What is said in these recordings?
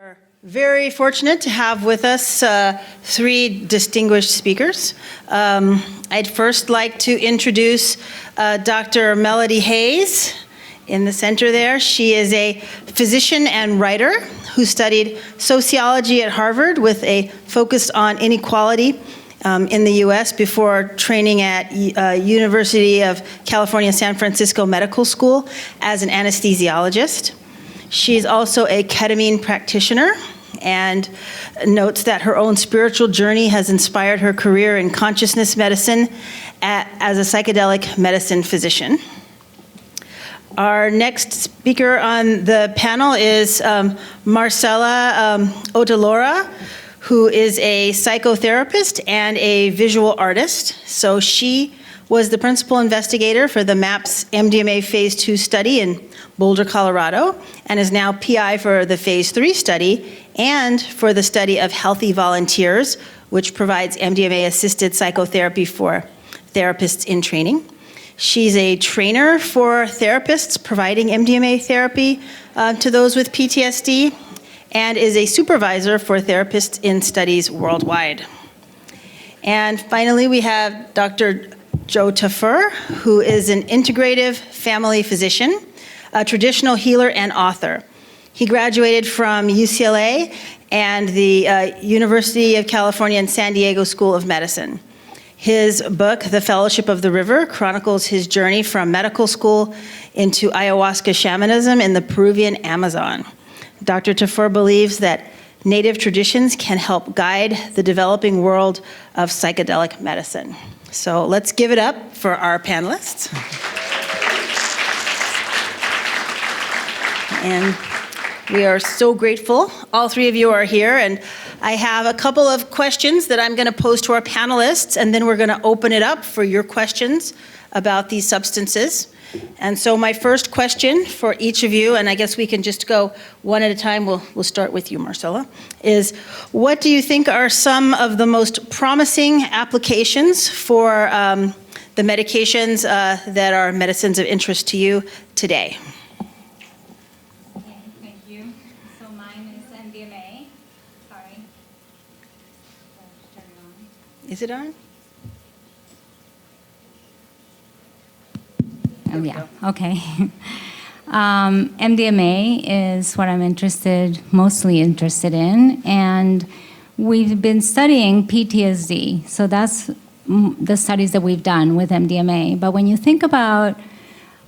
We're very fortunate to have with us three distinguished speakers. I'd first like to introduce Dr. Mellody Hayes in the center there. She is a physician and writer who studied sociology at Harvard with a focus on inequality in the U.S. before training at University of California, San Francisco Medical School as an anesthesiologist. She's also a ketamine practitioner and notes that her own spiritual journey has inspired her career in consciousness medicine as a psychedelic medicine physician. Our next speaker on the panel is Marcela Oda Laura, who is a psychotherapist and a visual artist. So she was the principal investigator for the MAPS MDMA phase 2 study in Boulder, Colorado, and is now PI for the phase 3 study and for the study of healthy volunteers, which provides MDMA-assisted psychotherapy for therapists in training. She's a trainer for therapists providing MDMA therapy to those with PTSD and is a supervisor for therapists in studies worldwide. And finally, we have Dr. Joe Twofer, who is an integrative family physician, a traditional healer and author. He graduated from UCLA and the University of California and San Diego School of Medicine. His book, The Fellowship of the River, chronicles his journey from medical school into ayahuasca shamanism in the Peruvian Amazon. Dr. Twofer believes that native traditions can help guide the developing world of psychedelic medicine. So let's give it up for our panelists. And we are so grateful. All three of you are here, and I have a couple of questions that I'm going to pose to our panelists, and then we're going to open it up for your questions about these substances. And so my first question for each of you, and I guess we can just go one at a time, we'll start with you, Marcela, is what do you think are some of the most promising applications for the medications that are medicines of interest to you today? Okay, thank you. So mine is MDMA. Sorry. Turn it on. Is it on? Oh, yeah, okay. MDMA is what I'm mostly interested in, and we've been studying PTSD, so that's the studies that we've done with MDMA. But when you think about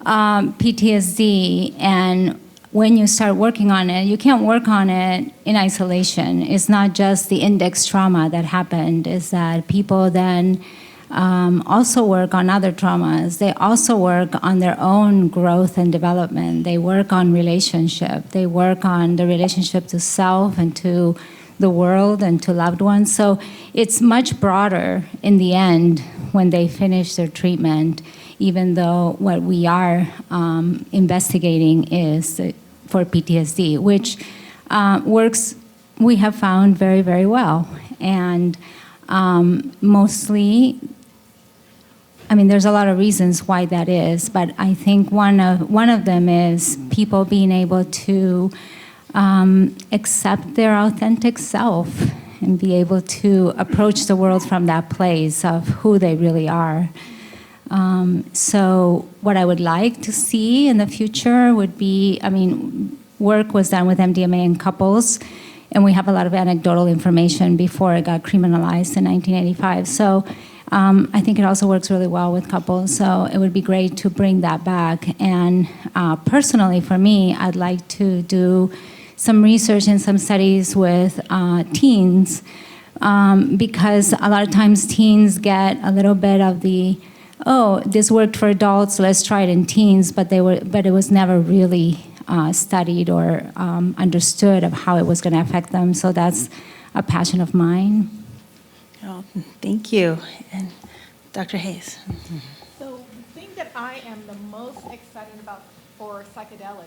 PTSD and when you start working on it, you can't work on it in isolation. It's not just the index trauma that happened, it's that people then also work on other traumas. They also work on their own growth and development. They work on relationship. They work on the relationship to self and to the world and to loved ones. So it's much broader in the end when they finish their treatment, even though what we are investigating is for PTSD, which works, we have found very, very well. And mostly, I mean, there's a lot of reasons why that is, but I think one of them is people being able to accept their authentic self and be able to approach the world from that place of who they really are. So what I would like to see in the future would be, I mean, work was done with MDMA in couples, and we have a lot of anecdotal information before it got criminalized in 1985. So I think it also works really well with couples. So it would be great to bring that back. And personally, for me, I'd like to do some research and some studies with teens, because a lot of times teens get a little bit of the, oh, this worked for adults, let's try it in teens, but it was never really studied or understood of how it was going to affect them. So that's a passion of mine. Oh, thank you. And Dr. Hayes. So the thing that I am the most excited about for psychedelics,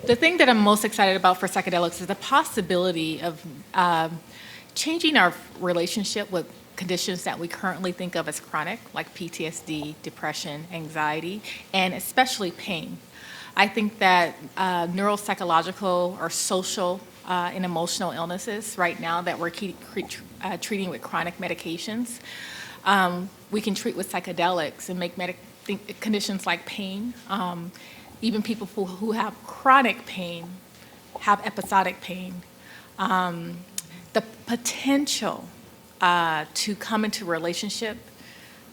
the thing that I'm most excited about for psychedelics is the possibility of changing our relationship with conditions that we currently think of as chronic, like PTSD, depression, anxiety, and especially pain. I think that neuropsychological or social and emotional illnesses right now that we're treating with chronic medications, we can treat with psychedelics and make conditions like pain. Even people who have chronic pain have episodic pain. The potential to come into a relationship,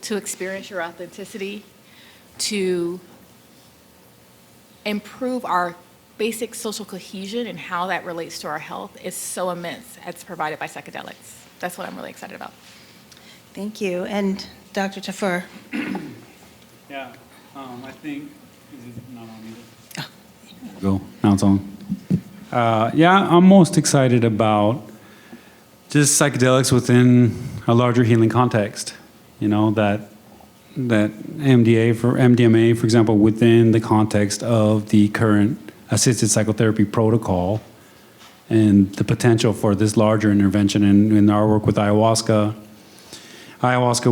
to experience your authenticity, to improve our basic social cohesion and how that relates to our health is so immense as provided by psychedelics. That's what I'm really excited about. Thank you. And Dr. Twofer? Yeah, I think, is it not on either? Go, now it's on. Yeah, I'm most excited about just psychedelics within a larger healing context. You know, that MDMA, for example, within the context of the current assisted psychotherapy protocol and the potential for this larger intervention in our work with ayahuasca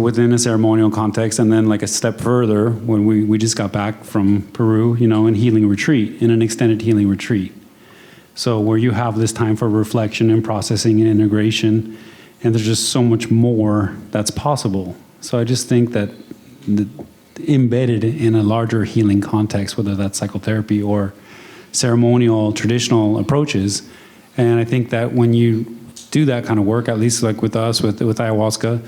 within a ceremonial context, and then like a step further when we just got back from Peru, you know, in an extended healing retreat. So where you have this time for reflection and processing and integration, and there's just so much more that's possible. So I just think that embedded in a larger healing context, whether that's psychotherapy or ceremonial, traditional approaches, and I think that when you do that kind of work, at least like with us, with ayahuasca,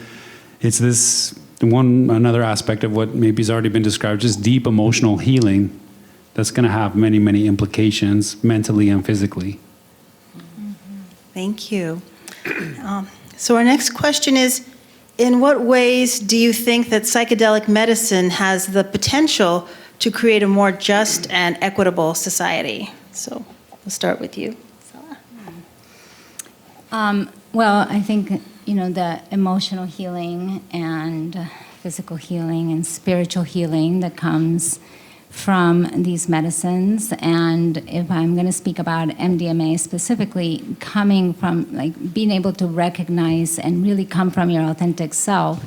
it's this another aspect of what maybe has already been described, just deep emotional healing that's going to have many, many implications mentally and physically. Thank you. So our next question is, in what ways do you think that psychedelic medicine has the potential to create a more just and equitable society? So we'll start with you. Well, I think, you know, the emotional healing and physical healing and spiritual healing that comes from these medicines, and if I'm going to speak about MDMA specifically, coming from, like, being able to recognize and really come from your authentic self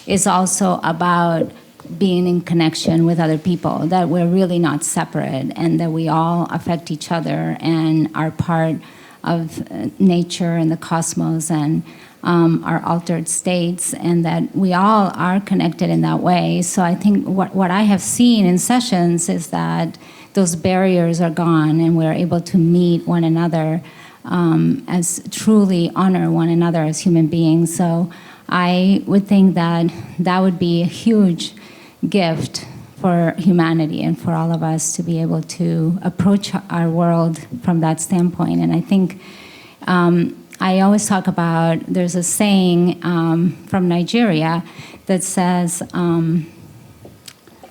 is also about being in connection with other people, that we're really not separate and that we all affect each other and are part of nature and the cosmos and our altered states, and that we all are connected in that way. So I think what I have seen in sessions is that those barriers are gone and we're able to meet one another as truly honor one another as human beings. So I would think that that would be a huge gift for humanity and for all of us to be able to approach our world from that standpoint. And I think I always talk about, there's a saying from Nigeria that says, let me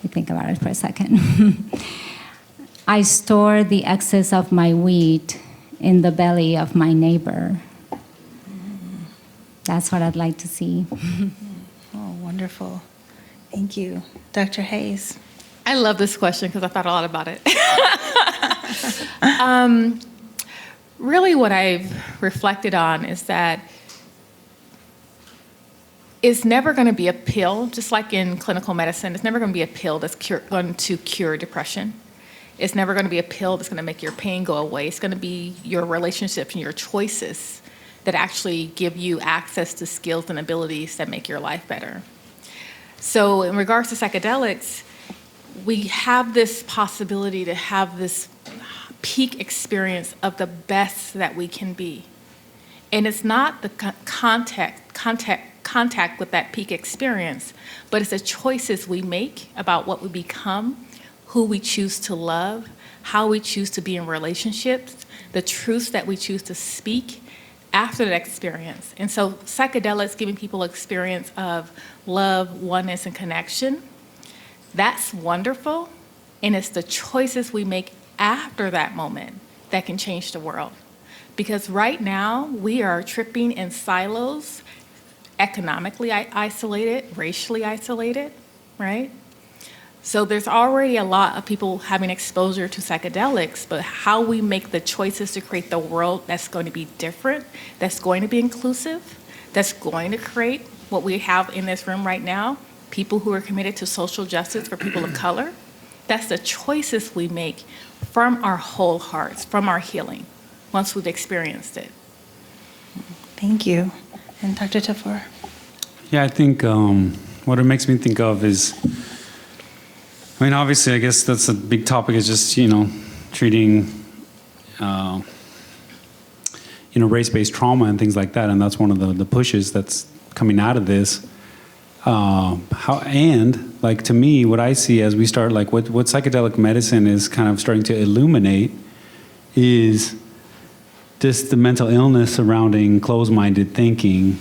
think about it for a second. I store the excess of my wheat in the belly of my neighbor. That's what I'd like to see. Oh, wonderful. Thank you. Dr. Hayes. I love this question because I thought a lot about it. Really what I've reflected on is that it's never going to be a pill, just like in clinical medicine, it's never going to be a pill that's going to cure depression. It's never going to be a pill that's going to make your pain go away. It's going to be your relationships and your choices that actually give you access to skills and abilities that make your life better. So in regards to psychedelics, we have this possibility to have this peak experience of the best that we can be. And it's not the contact with that peak experience, but it's the choices we make about what we become, who we choose to love, how we choose to be in relationships, the truths that we choose to speak after that experience. And so psychedelics giving people an experience of love, oneness, and connection, that's wonderful. And it's the choices we make after that moment that can change the world. Because right now, we are tripping in silos, economically isolated, racially isolated, right? So there's already a lot of people having exposure to psychedelics, but how we make the choices to create the world that's going to be different, that's going to be inclusive, that's going to create what we have in this room right now, people who are committed to social justice for people of color, That's the choices we make from our whole hearts, from our healing, once we've experienced it. Thank you. And Dr. Twofer? Yeah, I think what it makes me think of is, I mean, obviously, I guess that's a big topic, is just, treating, race-based trauma and things like that. And that's one of the pushes that's coming out of this. To me, what I see as we start, what psychedelic medicine is kind of starting to illuminate is just the mental illness surrounding closed-minded thinking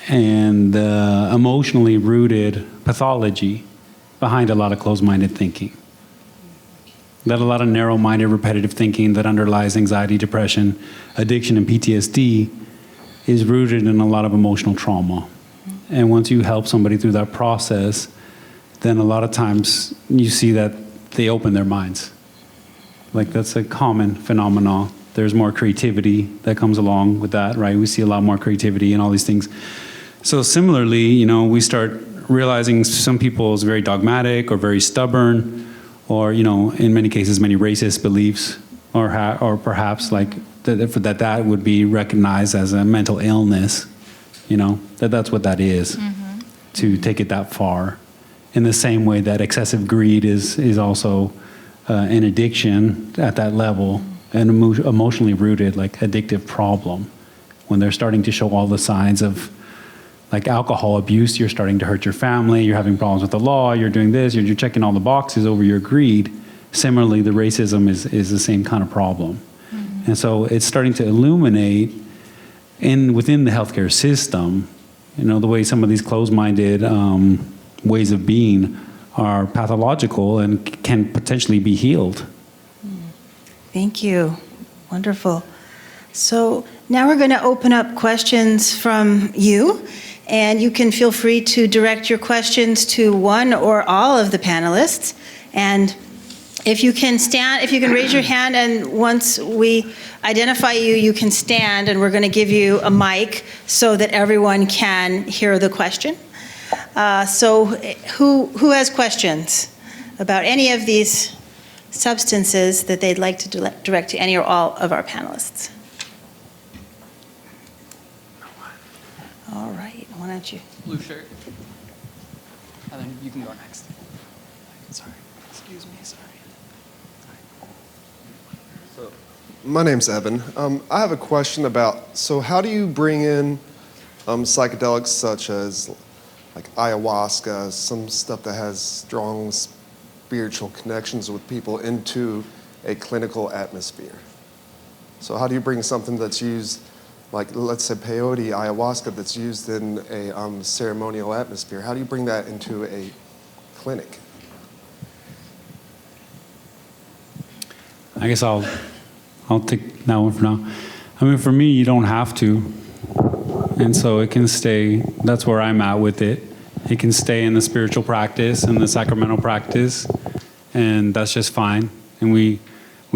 and the emotionally rooted pathology behind a lot of closed-minded thinking. That a lot of narrow-minded, repetitive thinking that underlies anxiety, depression, addiction, and PTSD is rooted in a lot of emotional trauma. And once you help somebody through that process, then a lot of times you see that they open their minds. That's a common phenomenon. There's more creativity that comes along with that, right? We see a lot more creativity and all these things. So similarly, we start realizing some people is very dogmatic or very stubborn, or in many cases, many racist beliefs, or perhaps that would be recognized as a mental illness. That's what that is, to take it that far. In the same way that excessive greed is also an addiction at that level, an emotionally rooted, addictive problem. When they're starting to show all the signs of, alcohol abuse, you're starting to hurt your family, you're having problems with the law, you're doing this, you're checking all the boxes over your greed. Similarly, the racism is the same kind of problem. And so it's starting to illuminate within the healthcare system, the way some of these closed-minded ways of being are pathological and can potentially be healed. Thank you. Wonderful. So now we're going to open up questions from you, and you can feel free to direct your questions to one or all of the panelists. And if you can raise your hand, and once we identify you, you can stand, and we're going to give you a mic so that everyone can hear the question. So who has questions about any of these substances that they'd like to direct to any or all of our panelists? All right, why don't you? Blue shirt. And then you can go next. Sorry. Excuse me, sorry. So, my name's Evan. I have a question so how do you bring in psychedelics such as ayahuasca, some stuff that has strong spiritual connections with people, into a clinical atmosphere? So how do you bring something that's used, let's say peyote, ayahuasca, that's used in a ceremonial atmosphere, how do you bring that into a clinic? I guess I'll take that one for now. I mean, for me, you don't have to. And so it can stay, that's where I'm at with it. It can stay in the spiritual practice and the sacramental practice, and that's just fine. And we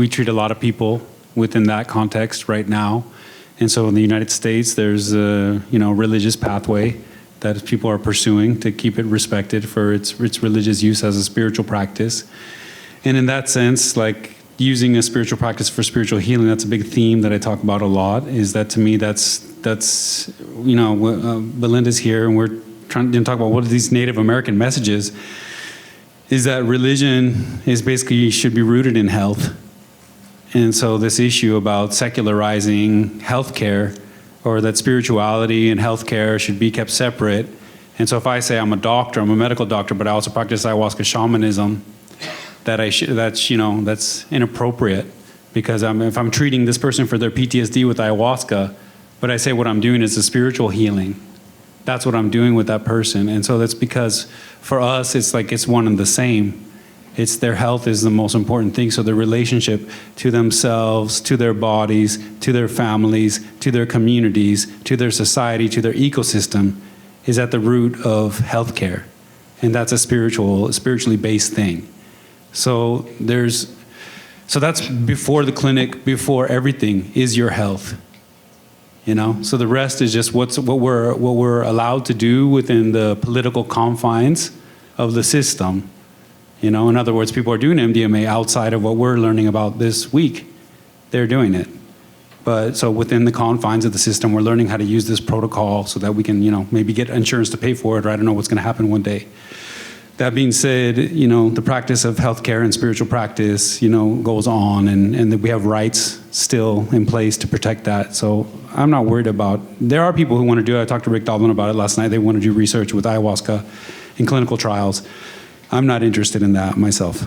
treat a lot of people within that context right now. And so in the United States, there's a religious pathway that people are pursuing to keep it respected for its religious use as a spiritual practice. And in that sense, using a spiritual practice for spiritual healing, that's a big theme that I talk about a lot, is that to me that's Belinda's here, and we're trying to talk about what are these Native American messages, is that religion is basically should be rooted in health. And so this issue about secularizing healthcare, or that spirituality and healthcare should be kept separate. And so if I say I'm a doctor, I'm a medical doctor, but I also practice ayahuasca shamanism, that's inappropriate, because if I'm treating this person for their PTSD with ayahuasca, but I say what I'm doing is a spiritual healing, that's what I'm doing with that person. And so that's because for us, it's one and the same. It's their health is the most important thing. So their relationship to themselves, to their bodies, to their families, to their communities, to their society, to their ecosystem is at the root of healthcare. And that's a spiritually based thing. So that's before the clinic, before everything is your health. So the rest is just what we're allowed to do within the political confines of the system. In other words, people are doing MDMA outside of what we're learning about this week. They're doing it. But so within the confines of the system, we're learning how to use this protocol so that we can, maybe get insurance to pay for it, or I don't know what's going to happen one day. That being said, the practice of healthcare and spiritual practice, goes on, and that we have rights still in place to protect that. So I'm not worried about. There are people who want to do it. I talked to Rick Dahlman about it last night. They want to do research with ayahuasca in clinical trials. I'm not interested in that myself.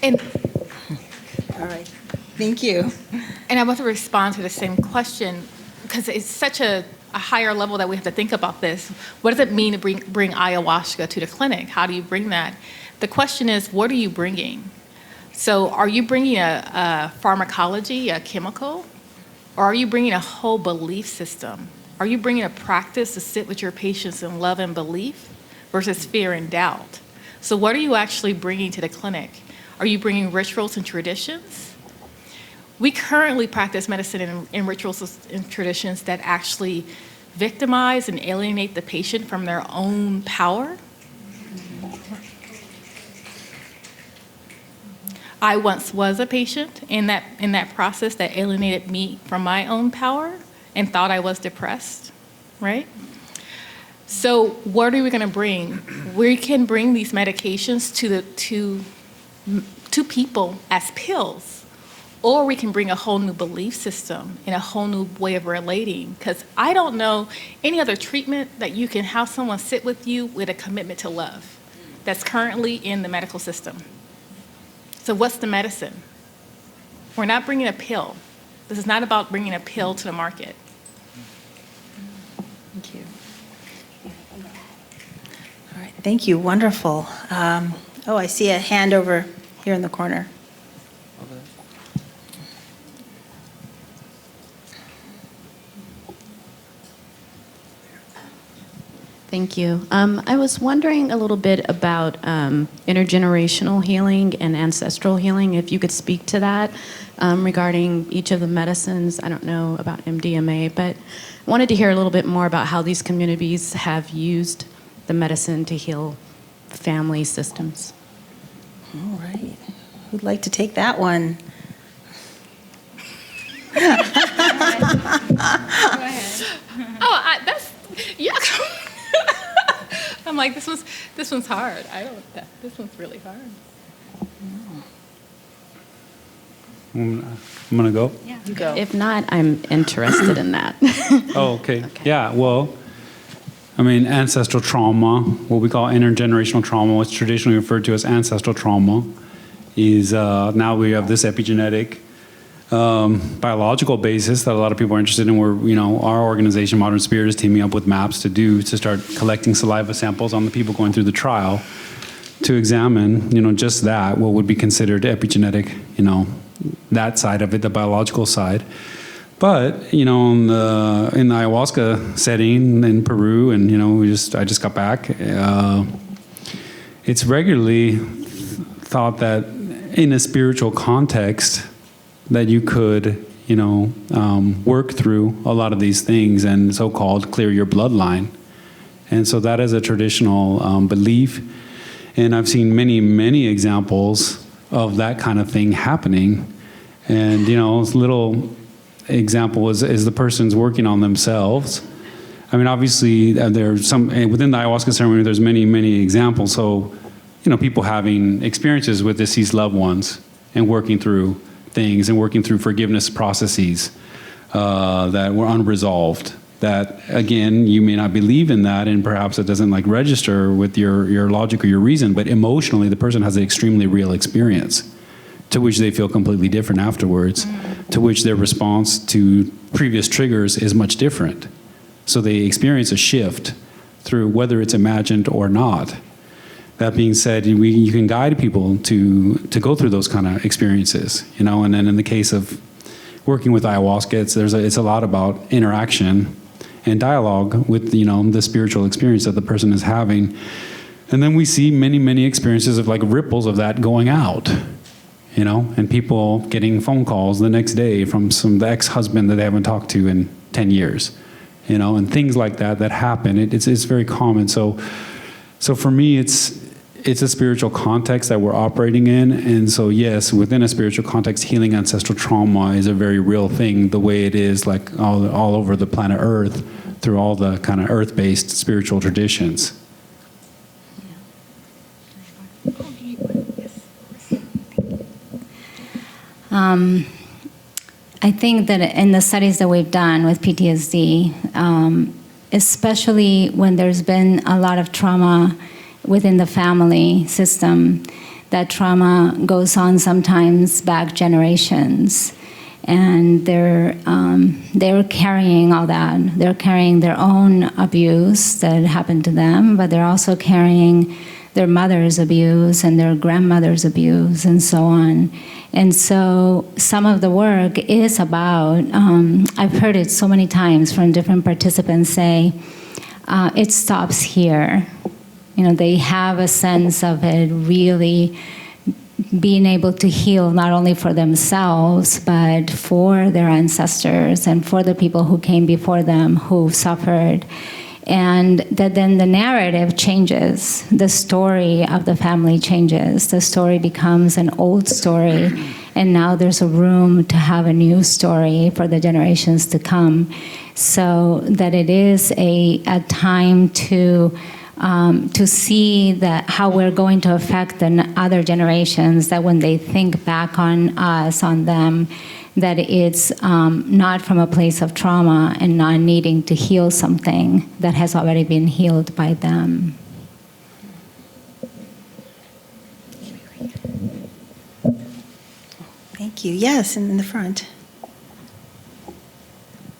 And All right, thank you. I want to respond to the same question, because it's such a higher level that we have to think about this. What does it mean to bring ayahuasca to the clinic? How do you bring that? The question is, what are you bringing? So are you bringing a pharmacology, a chemical? Or are you bringing a whole belief system? Are you bringing a practice to sit with your patients in love and belief versus fear and doubt? So what are you actually bringing to the clinic? Are you bringing rituals and traditions? We currently practice medicine in rituals and traditions that actually victimize and alienate the patient from their own power. I once was a patient in that process that alienated me from my own power and thought I was depressed, right? So what are we going to bring? We can bring these medications to people as pills, or we can bring a whole new belief system and a whole new way of relating. Because I don't know any other treatment that you can have someone sit with you with a commitment to love that's currently in the medical system. So what's the medicine? We're not bringing a pill. This is not about bringing a pill to the market. Thank you. All right, thank you, wonderful. I see a hand over here in the corner. Thank you. I was wondering a little bit about intergenerational healing and ancestral healing, if you could speak to that regarding each of the medicines. I don't know about MDMA, but I wanted to hear a little bit more about how these communities have used the medicine to heal family systems. All right. Who'd like to take that one? Yeah. I'm like, this one's hard. This one's really hard. I'm going to go. Yeah. You go. If not, I'm interested in that. Oh, okay. Yeah, well, ancestral trauma, what we call intergenerational trauma, what's traditionally referred to as ancestral trauma, is now we have this epigenetic biological basis that a lot of people are interested in. Where our organization, Modern Spirit, is teaming up with MAPS to start collecting saliva samples on the people going through the trial to examine, just that, what would be considered epigenetic, that side of it, the biological side. But in the ayahuasca setting in Peru, and I just got back. It's regularly thought that in a spiritual context, that you could, work through a lot of these things and so-called clear your bloodline. And so that is a traditional belief. And I've seen many, many examples of that kind of thing happening. And, a little example is the person's working on themselves. Obviously, there's some, within the ayahuasca ceremony, there's many, many examples. So, people having experiences with deceased loved ones and working through things and working through forgiveness processes that were unresolved. That, again, you may not believe in that, and perhaps it doesn't register with your logic or your reason, but emotionally the person has an extremely real experience to which they feel completely different afterwards, to which their response to previous triggers is much different. So they experience a shift through whether it's imagined or not. That being said, you can guide people to go through those kind of experiences, and then in the case of working with ayahuasca, it's a lot about interaction and dialogue with the spiritual experience that the person is having, and then we see many, many experiences of ripples of that going out, and people getting phone calls the next day from the ex-husband that they haven't talked to in 10 years, and things like that happen. It's very common. So for me, it's a spiritual context that we're operating in. And so, yes, within a spiritual context, healing ancestral trauma is a very real thing, the way it is like all over the planet Earth through all the kind of earth-based spiritual traditions. I think that in the studies that we've done with PTSD, especially when there's been a lot of trauma within the family system, that trauma goes on sometimes back generations, and they're carrying all that. They're carrying their own abuse that happened to them, but they're also carrying their mother's abuse and their grandmother's abuse and so on. And so some of the work is about, I've heard it so many times from different participants say, it stops here. You know, they have a sense of it really being able to heal not only for themselves, but for their ancestors and for the people who came before them who suffered. And that then the narrative changes, the story of the family changes, the story becomes an old story, and now there's a room to have a new story for the generations to come. So that it is a time to see that how we're going to affect the other generations, that when they think back on us, on them, that it's not from a place of trauma and not needing to heal something that has already been healed by them. Thank you. Yes, in the front.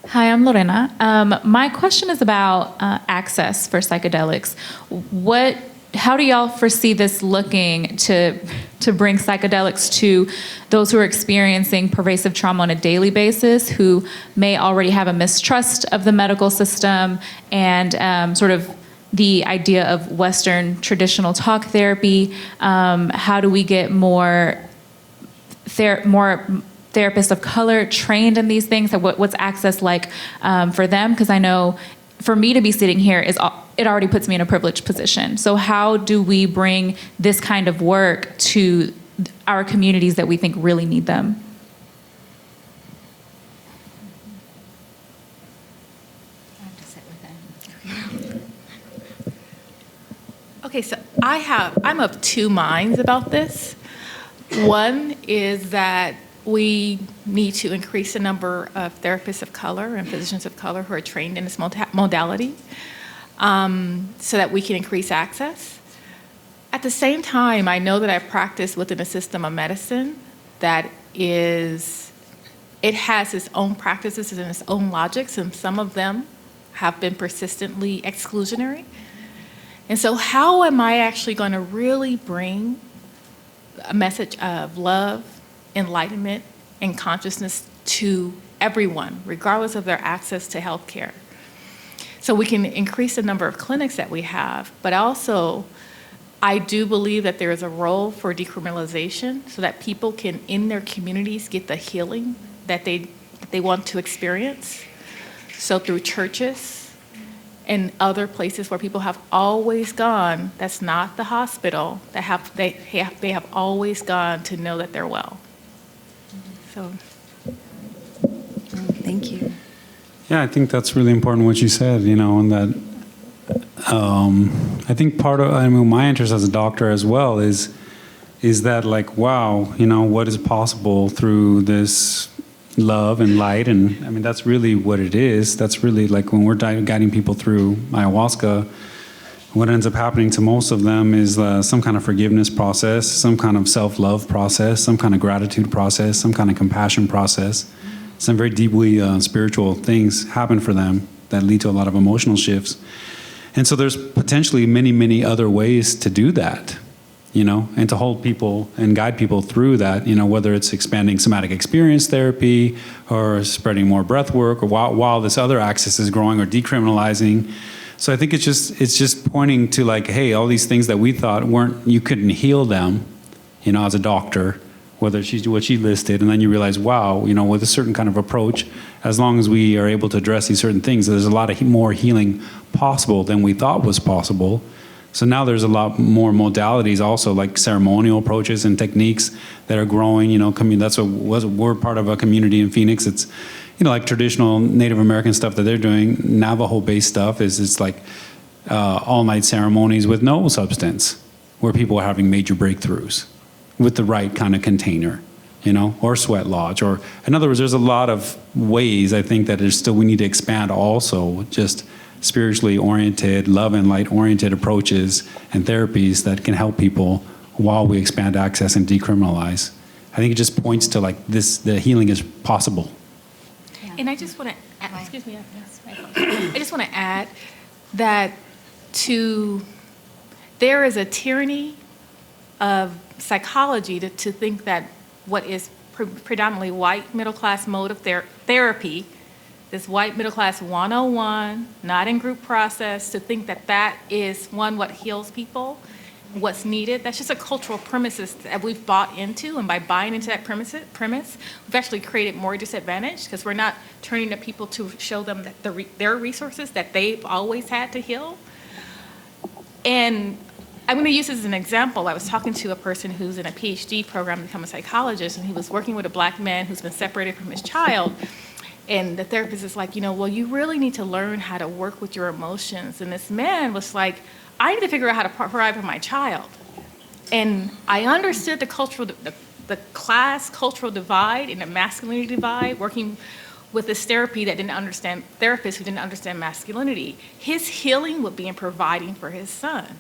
Hi, I'm Lorena. My question is about access for psychedelics. How do y'all foresee this looking to bring psychedelics to those who are experiencing pervasive trauma on a daily basis, who may already have a mistrust of the medical system and sort of the idea of Western traditional talk therapy? How do we get more therapists of color trained in these things? What's access like for them? Because I know for me to be sitting here it already puts me in a privileged position. So how do we bring this kind of work to our communities that we think really need them? Okay, so I'm of two minds about this. One is that we need to increase the number of therapists of color and physicians of color who are trained in this modality, so that we can increase access. At the same time, I know that I practice within a system of medicine that has its own practices and its own logics, and some of them have been persistently exclusionary. And so how am I actually going to really bring a message of love, enlightenment, and consciousness to everyone, regardless of their access to health care? So we can increase the number of clinics that we have, but also I do believe that there is a role for decriminalization so that people can, in their communities, get the healing that they want to experience. So through churches and other places where people have always gone, that's not the hospital, they have always gone to know that they're well. So. Thank you. Yeah, I think that's really important what you said, and that I think part of my interest as a doctor as well is that like, wow, what is possible through this love and light, and that's really what it is. That's really like when we're guiding people through ayahuasca, what ends up happening to most of them is some kind of forgiveness process, some kind of self-love process, some kind of gratitude process, some kind of compassion process. Some very deeply spiritual things happen for them that lead to a lot of emotional shifts. And so there's potentially many, many other ways to do that, and to hold people and guide people through that, whether it's expanding somatic experience therapy or spreading more breath work, or while this other axis is growing, or decriminalizing. So I think it's just pointing to like, hey, all these things that we thought you couldn't heal them, as a doctor, whether she's what she listed, and then you realize, wow, with a certain kind of approach, as long as we are able to address these certain things, there's a lot of more healing possible than we thought was possible. So now there's a lot more modalities also, like ceremonial approaches and techniques that are growing. That's we're part of a community in Phoenix. It's, like traditional Native American stuff that they're doing. Navajo-based stuff it's like all-night ceremonies with no substance, where people are having major breakthroughs with the right kind of container, or sweat lodge. Or in other words, there's a lot of ways I think that we need to expand also, just spiritually oriented, love and light oriented approaches and therapies that can help people while we expand access and decriminalize. I think it just points to like this, the healing is possible. And I just want to add, excuse me, I just want to add that there is a tyranny of psychology to think that what is predominantly white middle-class mode of therapy, this white middle-class 101, not in group process, to think that that is, what heals people, what's needed. That's just a cultural premises that we've bought into, and by buying into that premise, we've actually created more disadvantage, because we're not turning to people to show them that their resources that they've always had to heal. And I'm going to use this as an example. I was talking to a person who's in a PhD program to become a psychologist, and he was working with a black man who's been separated from his child. And the therapist is like, well, you really need to learn how to work with your emotions. And this man was like, I need to figure out how to provide for my child. And I understood the class cultural divide and the masculinity divide, working with this therapy that didn't understand, therapists who didn't understand masculinity. His healing would be in providing for his son.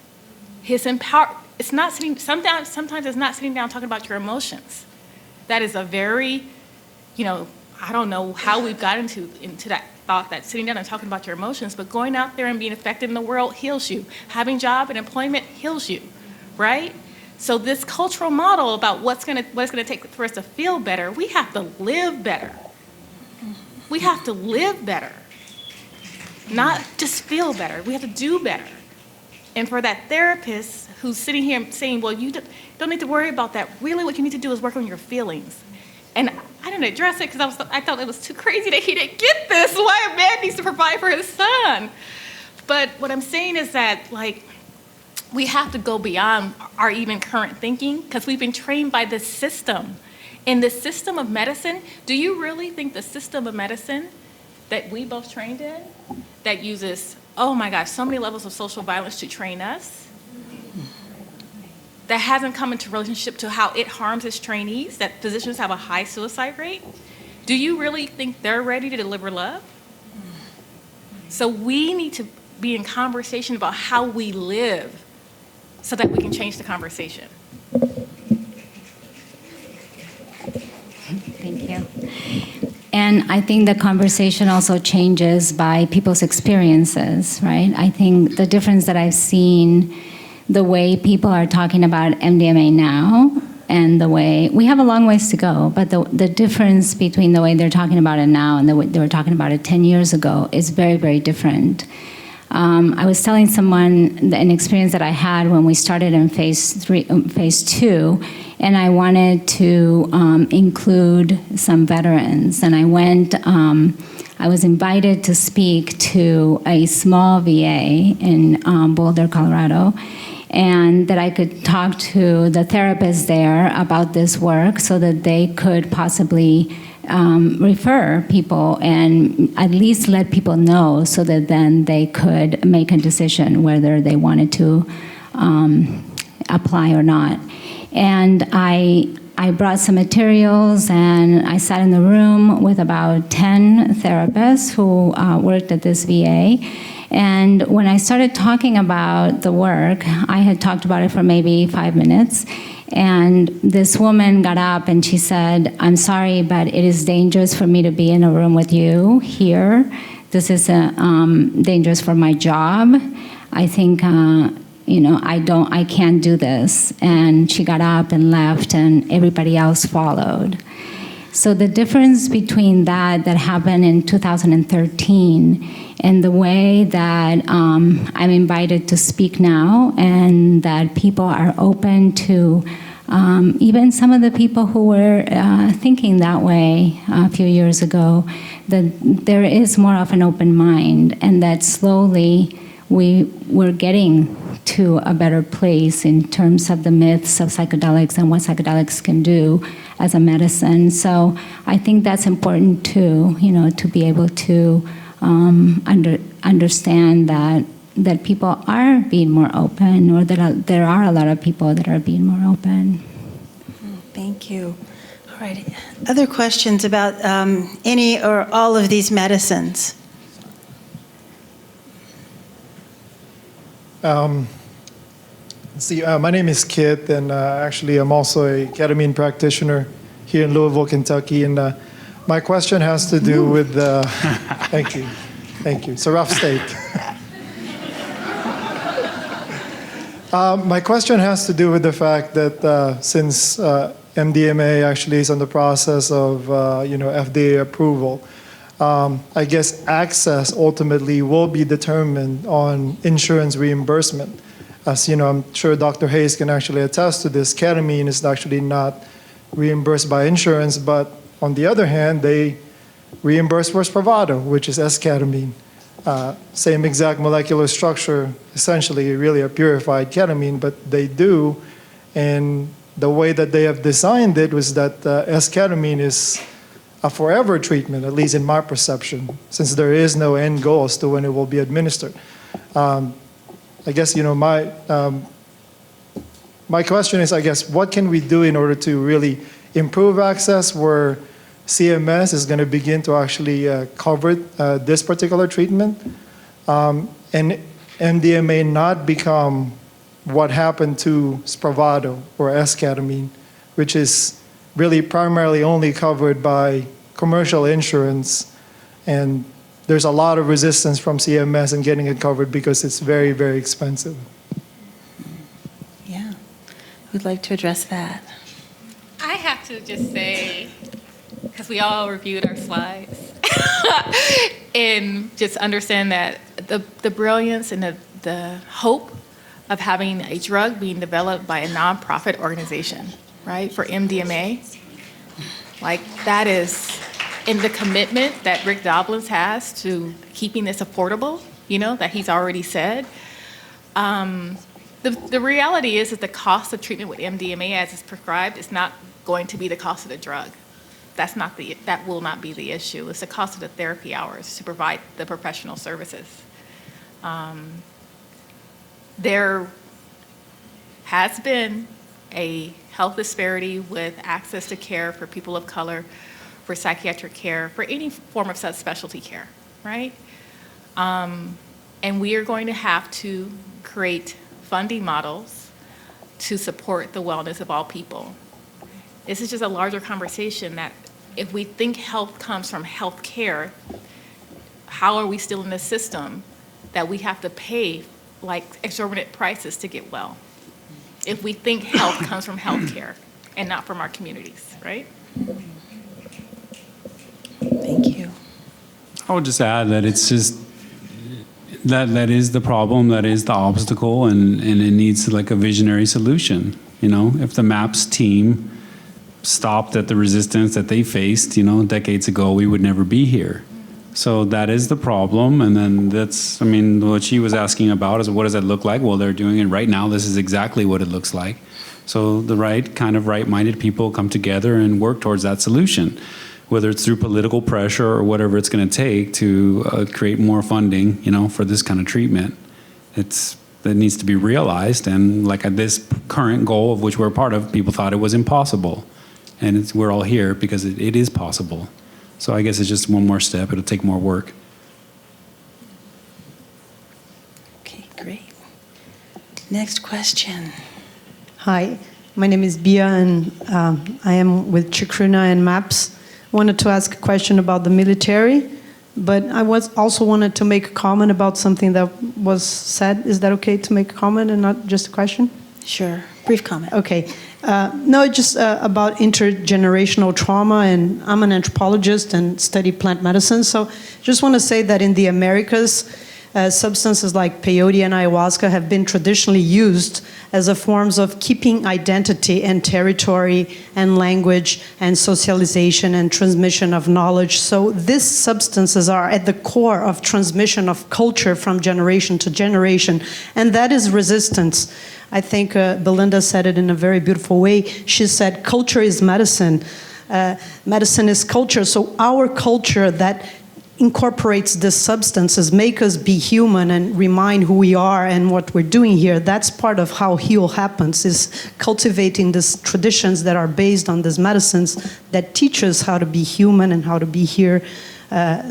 It's not sitting, sometimes it's not sitting down talking about your emotions. That is a very, I don't know how we've got into that thought that sitting down and talking about your emotions, but going out there and being effective in the world heals you. Having job and employment heals you, right? So this cultural model about what's gonna take for us to feel better, we have to live better. We have to live better, not just feel better. We have to do better. And for that therapist who's sitting here saying, well, you don't need to worry about that. Really what you need to do is work on your feelings. And I didn't address it because I thought it was too crazy that he didn't get this, why a man needs to provide for his son. But what I'm saying is that, we have to go beyond our even current thinking, because we've been trained by this system. In the system of medicine, do you really think the system of medicine that we both trained in, that uses, oh my gosh, so many levels of social violence to train us, that hasn't come into relationship to how it harms its trainees, that physicians have a high suicide rate? Do you really think they're ready to deliver love? So we need to be in conversation about how we live so that we can change the conversation. Thank you. And I think the conversation also changes by people's experiences, right? I think the difference that I've seen, the way people are talking about MDMA now and the way, we have a long ways to go, but the difference between the way they're talking about it now and the way they were talking about it 10 years ago is very, very different. I was telling someone an experience that I had when we started in phase 2, and I wanted to include some veterans. And I was invited to speak to a small VA in Boulder, Colorado, and that I could talk to the therapist there about this work so that they could possibly refer people and at least let people know, so that then they could make a decision whether they wanted to apply or not. And I brought some materials, and I sat in the room with about 10 therapists who worked at this VA. And when I started talking about the work, I had talked about it for maybe 5 minutes. And this woman got up and she said, I'm sorry, but it is dangerous for me to be in a room with you here. This is dangerous for my job. I think, I can't do this. And she got up and left, and everybody else followed. So the difference between that happened in 2013 and the way that I'm invited to speak now, and that people are open to even some of the people who were thinking that way a few years ago, that there is more of an open mind, and that slowly we're getting to a better place in terms of the myths of psychedelics and what psychedelics can do as a medicine. So I think that's important too, to be able to understand that people are being more open, or that there are a lot of people that are being more open. Thank you. All right. Other questions about any or all of these medicines? My name is Kit, and actually I'm also a ketamine practitioner here in Louisville, Kentucky. And my question has to do with thank you. It's a rough state. My question has to do with the fact that since MDMA actually is in the process of FDA approval, I guess access ultimately will be determined on insurance reimbursement. As you know, I'm sure Dr. Hayes can actually attest to this. Ketamine is actually not reimbursed by insurance, but on the other hand, they reimburse for Spravato, which is S-ketamine. Same exact molecular structure, essentially really a purified ketamine, but they do. And the way that they have designed it was that S-ketamine is a forever treatment, at least in my perception, since there is no end goal as to when it will be administered. I guess, my question is, what can we do in order to really improve access where CMS is going to begin to actually cover this particular treatment, and MDMA not become what happened to Spravato or S-ketamine, which is really primarily only covered by commercial insurance, and there's a lot of resistance from CMS in getting it covered because it's very, very expensive. Yeah. Who'd like to address that? I have to just say, because we all reviewed our slides, and just understand that the brilliance and the hope of having a drug being developed by a nonprofit organization, right, for MDMA, like that is, in the commitment that Rick Doblin has to keeping this affordable, that he's already said. The reality is that the cost of treatment with MDMA as it's prescribed is not going to be the cost of the drug. That will not be the issue. It's the cost of the therapy hours to provide the professional services. There has been a health disparity with access to care for people of color, for psychiatric care, for any form of subspecialty care, right? And we are going to have to create funding models to support the wellness of all people. This is just a larger conversation that if we think health comes from health care, how are we still in a system that we have to pay like exorbitant prices to get well? If we think health comes from health care and not from our communities, right? Thank you. I would just add that it's just that is the problem, that is the obstacle, and it needs like a visionary solution. If the MAPS team stopped at the resistance that they faced, decades ago, we would never be here. So that is the problem, and then what she was asking about is what does that look like? Well, they're doing it right now. This is exactly what it looks like. So the right-minded people come together and work towards that solution, whether it's through political pressure or whatever it's going to take to create more funding, for this kind of treatment. That needs to be realized, and like at this current goal of which we're a part of, people thought it was impossible, and we're all here because it is possible. So I guess it's just one more step. It'll take more work. Okay, great. Next question. Hi, my name is Bia, and I am with Chacruna and MAPS. Wanted to ask a question about the military, but I also wanted to make a comment about something that was said. Is that okay to make a comment and not just a question? Sure. Brief comment. Okay. No, just about intergenerational trauma, and I'm an anthropologist and study plant medicine, so just want to say that in the Americas, substances like peyote and ayahuasca have been traditionally used as a forms of keeping identity and territory and language and socialization and transmission of knowledge. So these substances are at the core of transmission of culture from generation to generation, and that is resistance. I think Belinda said it in a very beautiful way. She said, culture is medicine. Medicine is culture. So our culture that incorporates these substances make us be human and remind who we are and what we're doing here. That's part of how heal happens, is cultivating these traditions that are based on these medicines that teach us how to be human and how to be here.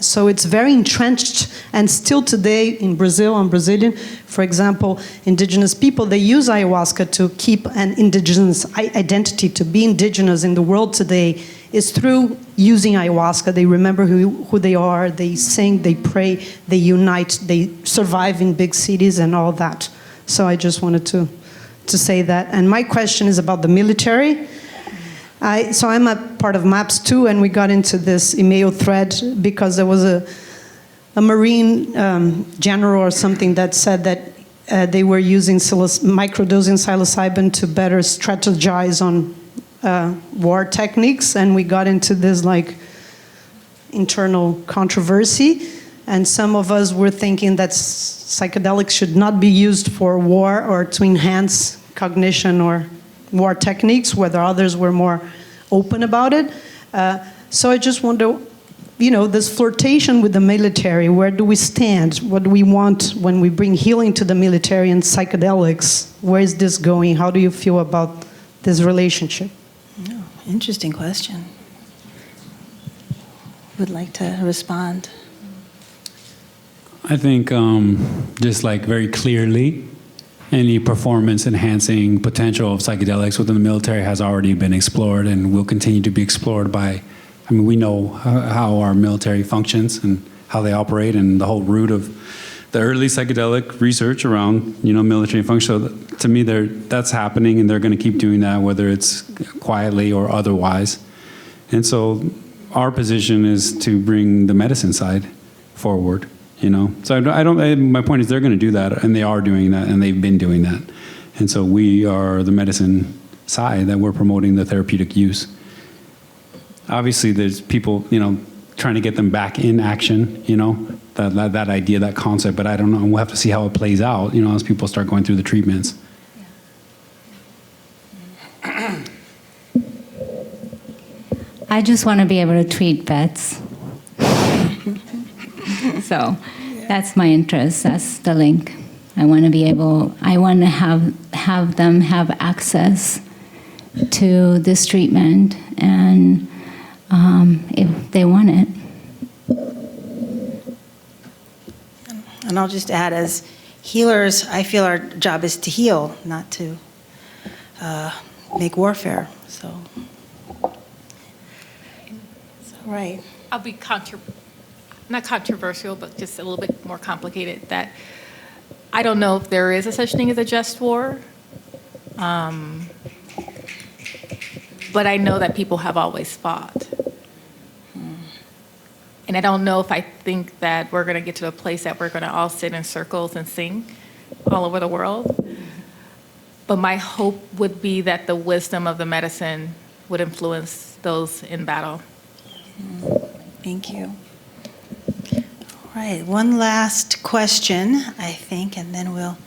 So it's very entrenched, and still today in Brazil, I'm Brazilian, for example, indigenous people, they use ayahuasca to keep an indigenous identity, to be indigenous in the world today is through using ayahuasca. They remember who they are, they sing, they pray, they unite, they survive in big cities and all that. So I just wanted to say that. And my question is about the military. So I'm a part of MAPS too, and we got into this email thread because there was a Marine general or something that said that they were using microdosing psilocybin to better strategize on war techniques, and we got into this like internal controversy, and some of us were thinking that psychedelics should not be used for war or to enhance cognition or war techniques, whether others were more open about it. So I just wonder, this flirtation with the military, where do we stand? What do we want when we bring healing to the military and psychedelics? Where is this going? How do you feel about this relationship? Oh, interesting question. Would like to respond? I think just like very clearly, any performance-enhancing potential of psychedelics within the military has already been explored and will continue to be explored by, we know how our military functions and how they operate, and the whole root of the early psychedelic research around, military function. So to me, that's happening, and they're going to keep doing that, whether it's quietly or otherwise. And so our position is to bring the medicine side forward. So my point is they're going to do that, and they are doing that, and they've been doing that. And so we are the medicine side that we're promoting the therapeutic use. Obviously, there's people, trying to get them back in action, that idea, that concept, but I don't know. We'll have to see how it plays out, as people start going through the treatments. I just want to be able to treat vets. So that's my interest. That's the link. I want to have them have access to this treatment, and if they want it. And I'll just add, as healers, I feel our job is to heal, not to make warfare. So right. I'll be not controversial, but just a little bit more complicated, that I don't know if there is a such thing as a just war. But I know that people have always fought. And I don't know if I think that we're going to get to a place that we're going to all sit in circles and sing all over the world. But my hope would be that the wisdom of the medicine would influence those in battle. Thank you. All right, one last question, I think, and then we'll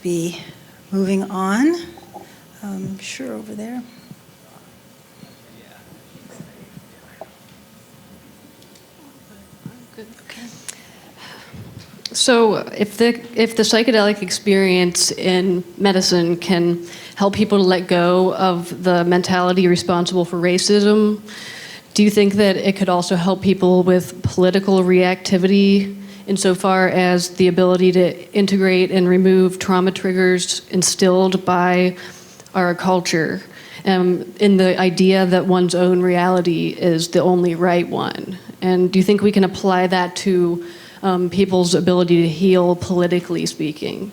be moving on. Sure, over there. So if the psychedelic experience in medicine can help people to let go of the mentality responsible for racism, do you think that it could also help people with political reactivity insofar as the ability to integrate and remove trauma triggers instilled by our culture, in the idea that one's own reality is the only right one? And do you think we can apply that to people's ability to heal, politically speaking?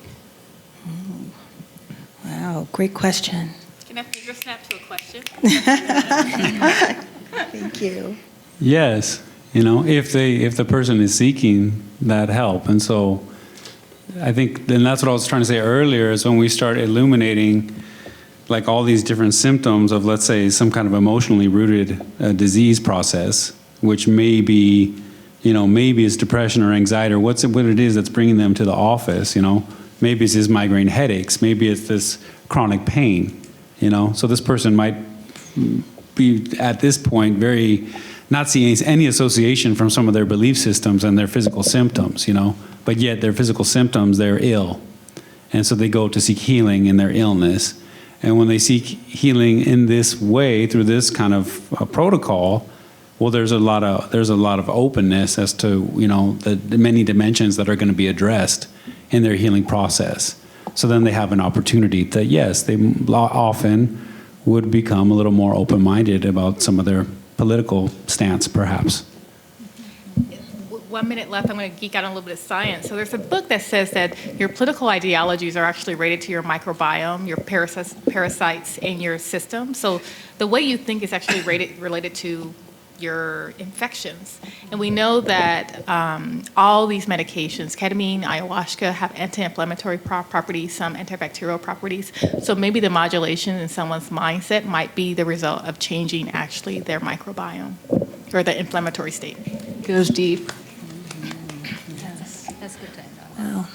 Wow, great question. Can I finger snap to a question? Thank you. Yes, if the person is seeking that help, and so I think, and that's what I was trying to say earlier, is when we start illuminating like all these different symptoms of, let's say, some kind of emotionally rooted disease process, which may be, maybe it's depression or anxiety or what it is that's bringing them to the office, Maybe it's his migraine headaches, maybe it's this chronic pain, So this person might be, at this point, not seeing any association from some of their belief systems and their physical symptoms, But yet their physical symptoms, they're ill. And so they go to seek healing in their illness. And when they seek healing in this way, through this kind of protocol, well, there's a lot of openness as to, the many dimensions that are going to be addressed in their healing process. So then they have an opportunity that, yes, they often would become a little more open-minded about some of their political stance, perhaps. 1 minute left. I'm going to geek out on a little bit of science. So there's a book that says that your political ideologies are actually related to your microbiome, your parasites in your system. So the way you think is actually related to your infections. And we know that all these medications, ketamine, ayahuasca, have anti-inflammatory properties, some antibacterial properties. So maybe the modulation in someone's mindset might be the result of changing actually their microbiome or the inflammatory state. Goes deep. That's good to know.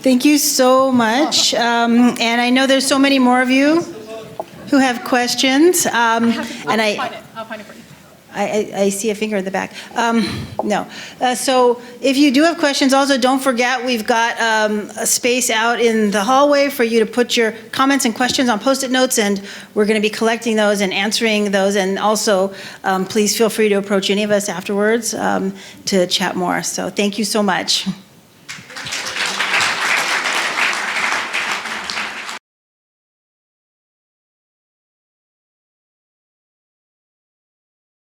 Thank you so much. And I know there's so many more of you who have questions. I'll find it for you. I see a finger in the back. No. So if you do have questions, also don't forget we've got a space out in the hallway for you to put your comments and questions on Post-it notes, and we're going to be collecting those and answering those. And also, please feel free to approach any of us afterwards to chat more. So thank you so much.